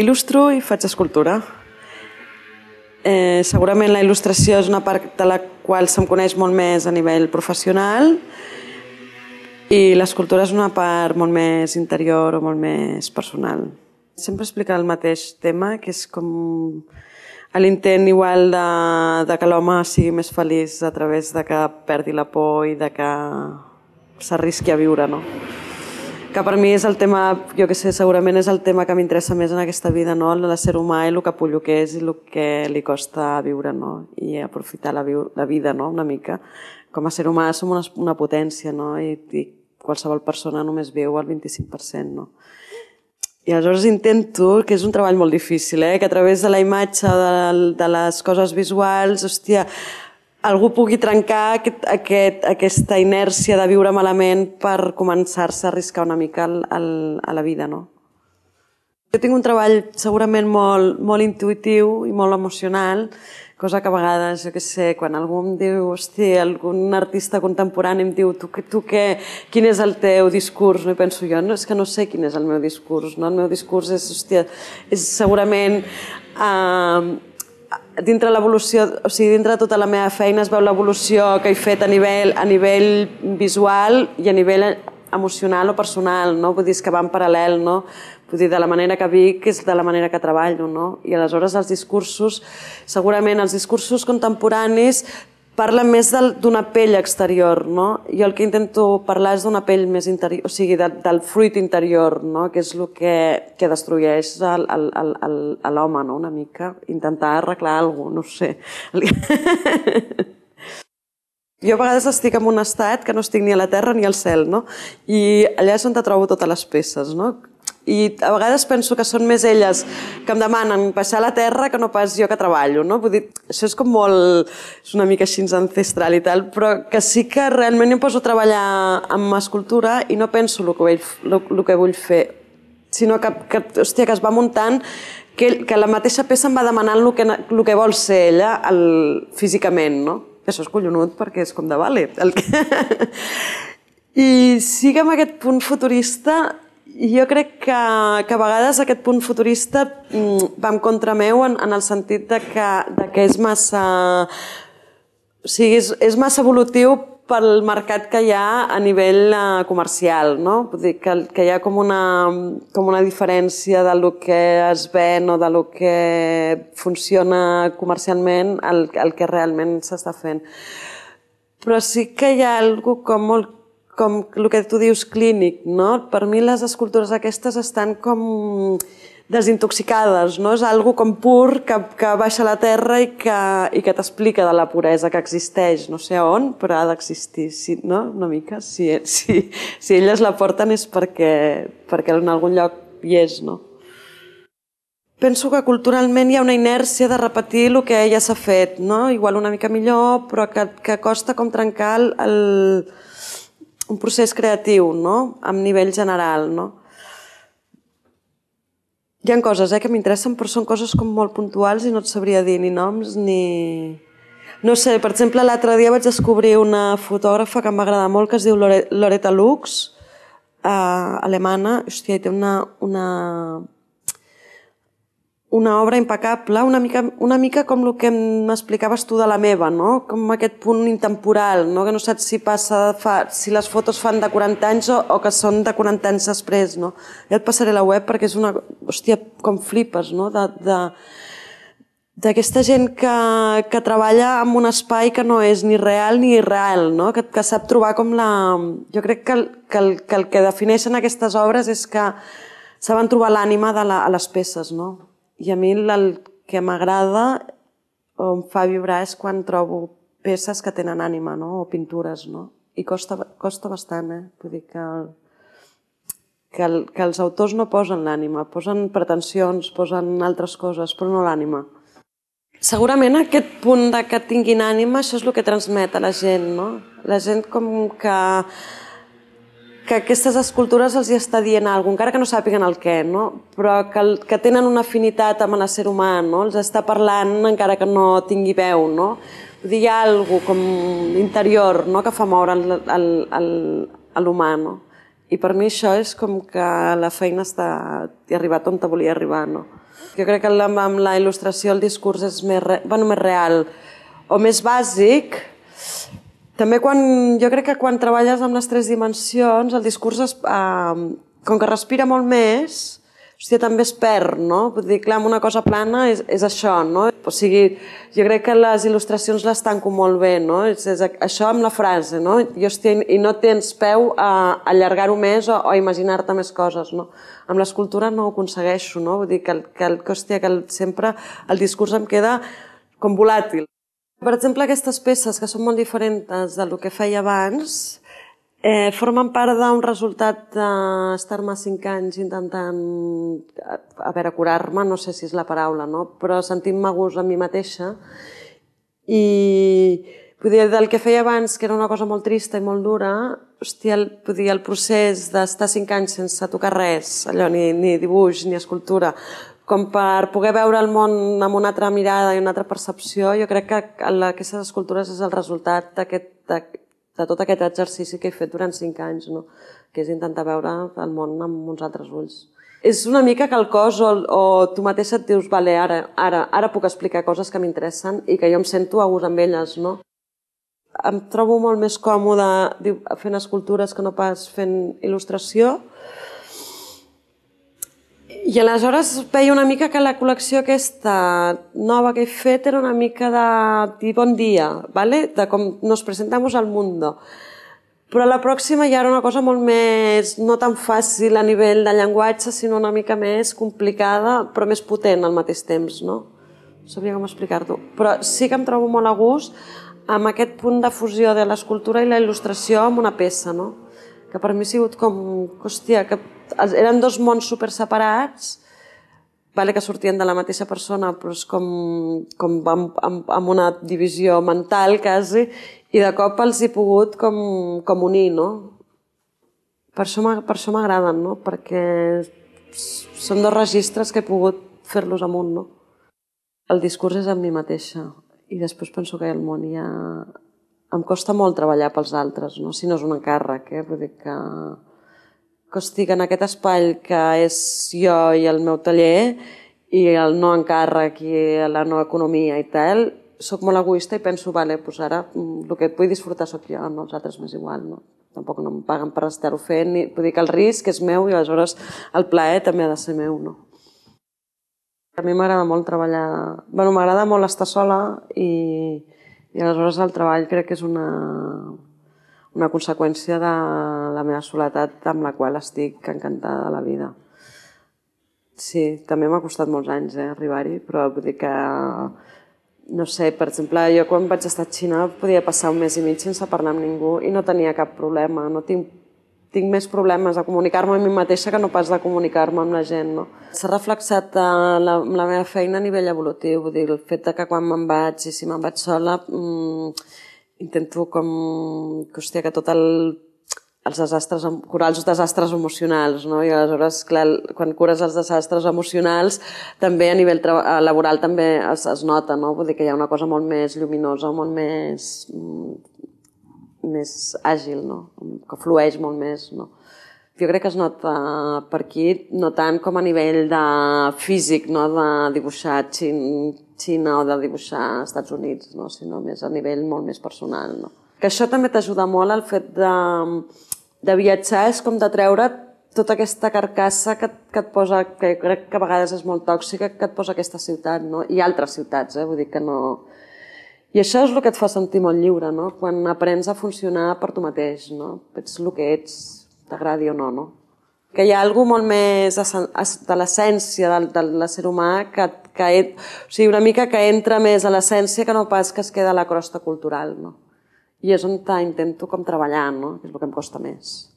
Il·lustro i faig escultura. Segurament la il·lustració és una part de la qual se'm coneix molt més a nivell professional i l'escultura és una part molt més interior o molt més personal. Sempre explica el mateix tema, que és com l'intent igual de que l'home sigui més feliç a través de que perdi la por i de que s'arrisqui a viure, no? Que per mi és el tema, jo que sé, segurament és el tema que m'interessa més en aquesta vida, no? L'ésser humà i el capullo que és i el que li costa viure, no? I aprofitar la vida, no? Una mica. Com a ser humà som una potència, no? I qualsevol persona només viu al 25%, no? I aleshores intento, que és un treball molt difícil, que a través de la imatge, de les coses visuals, hòstia, algú pugui trencar aquesta inèrcia de viure malament per començar-se a arriscar una mica a la vida, no? Jo tinc un treball segurament molt intuïtiu i molt emocional, cosa que a vegades, jo què sé, quan algú em diu, hòstia, algun artista contemporani em diu, tu quin és el teu discurs? I penso jo, no, és que no sé quin és el meu discurs, no? El meu discurs és, hòstia, és segurament dintre l'evolució, o sigui, dintre de tota la meva feina es veu l'evolució que he fet a nivell visual i a nivell emocional o personal, no? Vull dir, és que va en paral·lel, no? Vull dir, de la manera que vic és de la manera que treballo, no? I aleshores els discursos, segurament els discursos contemporanis parlen més d'una pell exterior, no? Jo el que intento parlar és d'una pell més interior, o sigui, del fruit interior, no? Que és el que destrueix l'home, no? Una mica. Intentar arreglar alguna cosa, no sé. Jo a vegades estic en un estat que no estic ni a la terra ni al cel, no? I allà és on trobo totes les peces, no? I a vegades penso que són més elles que em demanen baixar a la terra que no pas jo que treballo, no? Vull dir, això és com molt... és una mica així ancestral i tal, però que sí que realment em poso a treballar amb escultura i no penso el que vull fer, sinó que es va muntant que la mateixa peça em va demanant el que vol ser ella físicament, no? Això és collonut perquè és com de vale. I sí que amb aquest punt futurista jo crec que a vegades aquest punt futurista va en contra meu en el sentit que és massa... O sigui, és massa evolutiu pel mercat que hi ha a nivell comercial, no? Vull dir que hi ha com una diferència del que es ven o del que funciona comercialment al que realment s'està fent. Però sí que hi ha alguna cosa molt com el que tu dius clínic, no? Per mi les escultures aquestes estan com desintoxicades, no? És algo com pur que baixa a la terra i que t'explica de la puresa que existeix, no sé on, però ha d'existir, no? Una mica. Si elles la porten és perquè en algun lloc hi és, no? Penso que culturalment hi ha una inèrcia de repetir el que ja s'ha fet, no? Igual una mica millor, però que costa com trencar un procés creatiu, no? A nivell general, no? Hi ha coses que m'interessen, però són coses com molt puntuals i no et sabria dir ni noms ni... No sé, per exemple, l'altre dia vaig descobrir una fotògrafa que em va agradar molt, que es diu Loretta Lux, alemana. Hòstia, i té una obra impecable, una mica com el que m'explicaves tu de la meva, no? Com aquest punt intemporal, no? Que no saps si les fotos fan de 40 anys o que són de 40 anys després, no? Ja et passaré la web perquè és una... Hòstia, com flipes, no? D'aquesta gent que treballa en un espai que no és ni real ni irreal, no? Que sap trobar com la... Jo crec que el que defineixen aquestes obres és que saben trobar l'ànima a les peces, no? I a mi el que m'agrada o em fa vibrar és quan trobo peces que tenen ànima, no? O pintures, no? I costa bastant, Vull dir que els autors no posen l'ànima, posen pretensions, posen altres coses, però no l'ànima. Segurament aquest punt que tinguin ànima, això és el que transmet a la gent, no? La gent com que aquestes escultures els hi està dient alguna cosa, encara que no sàpiguen el què, no? Però que tenen una afinitat amb l'ésser humà, no? Els està parlant encara que no tingui veu, no? Vull dir, hi ha alguna cosa com interior, no? Que fa moure l'humà, no? I per mi això és com que la feina ha arribat on volia arribar, no? Jo crec que amb la il·lustració el discurs és més real o més bàsic. També jo crec que quan treballes amb les 3 dimensions el discurs, com que respira molt més, també es perd, no? Vull dir, clar, una cosa plana és això, no? O sigui, jo crec que les il·lustracions les tanco molt bé, no? És això amb la frase, no? I no tens peu a allargar-ho més o a imaginar-te més coses, no? Amb l'escultura no ho aconsegueixo, no? Vull dir que sempre el discurs em queda com volàtil. Per exemple, aquestes peces, que són molt diferents del que feia abans, formen part d'un resultat d'estar-me 5 anys intentant, curar-me, no sé si és la paraula, no? Però sentint-me a gust amb mi mateixa. I vull dir, del que feia abans, que era una cosa molt trista i molt dura, el procés d'estar 5 anys sense tocar res, allò, ni dibuix ni escultura, com per poder veure el món amb una altra mirada i una altra percepció, jo crec que aquestes escultures és el resultat de tot aquest exercici que he fet durant 5 anys, no? Que és intentar veure el món amb uns altres ulls. És una mica que el cos o tu mateixa et dius, vale, ara puc explicar coses que m'interessen i que jo em sento a gust amb elles, no? Em trobo molt més còmode fent escultures que no pas fent il·lustració. I aleshores veia una mica que la col·lecció aquesta nova que he fet era una mica de dir bon dia, de com nos presentamos al mundo. Però la pròxima ja era una cosa molt més, no tan fàcil a nivell de llenguatge, sinó una mica més complicada, però més potent al mateix temps, no? No sabria com explicar-t'ho. Però sí que em trobo molt a gust amb aquest punt de fusió de l'escultura i la il·lustració en una peça, no? Que per mi ha sigut com, hòstia, que eren 2 mons super separats, que sortien de la mateixa persona, però és com amb una divisió mental, quasi, i de cop els he pogut com unir, no? Per això m'agraden, no? Perquè són 2 registres que he pogut fer-los amunt, no? El discurs és amb mi mateixa, i després penso que el món ja... Em costa molt treballar pels altres, no? Si no és un encàrrec, vull dir que estic en aquest espai que és jo i el meu taller i el no encàrrec i la no economia i tal, soc molt egoista i penso, vale, doncs ara el que vull disfrutar soc jo, no els altres m'és igual, no? Tampoc no em paguen per estar-ho fent, vull dir que el risc és meu i aleshores el plaer també ha de ser meu, no? A mi m'agrada molt treballar, m'agrada molt estar sola i aleshores el treball crec que és una conseqüència de la meva soledat amb la qual estic encantada de la vida. Sí, també m'ha costat molts anys arribar-hi, però vull dir que, no sé, per exemple, jo quan vaig estar a Xina podia passar 1 mes i mig sense parlar amb ningú i no tenia cap problema, no tinc més problemes de comunicar-me amb mi mateixa que no pas de comunicar-me amb la gent, no? S'ha reflexat amb la meva feina a nivell evolutiu, vull dir, el fet que quan me'n vaig i si me'n vaig sola intento que tot curar els desastres emocionals, no? I aleshores, clar, quan cures els desastres emocionals també a nivell laboral també es nota, no? Vull dir que hi ha una cosa molt més lluminosa, molt més àgil, no? Que flueix molt més, no? Jo crec que es nota per aquí, no tant com a nivell de físic, no? De dibuixar Xina o de dibuixar Estats Units, no? Sinó més a nivell molt més personal, no? Que això també t'ajuda molt, el fet de viatjar és com de treure tota aquesta carcassa que et posa, que crec que a vegades és molt tòxica, que et posa aquesta ciutat, no? I altres ciutats, vull dir que no... I això és el que et fa sentir molt lliure, no? Quan aprens a funcionar per tu mateix, no? Ets el que ets, t'agradi o no, no? Que hi ha alguna molt més de l'essència de l'ésser humà o sigui, una mica que entra més a l'essència que no pas que es queda a la crosta cultural, no? I és on intento com treballar, no? Que és el que em costa més.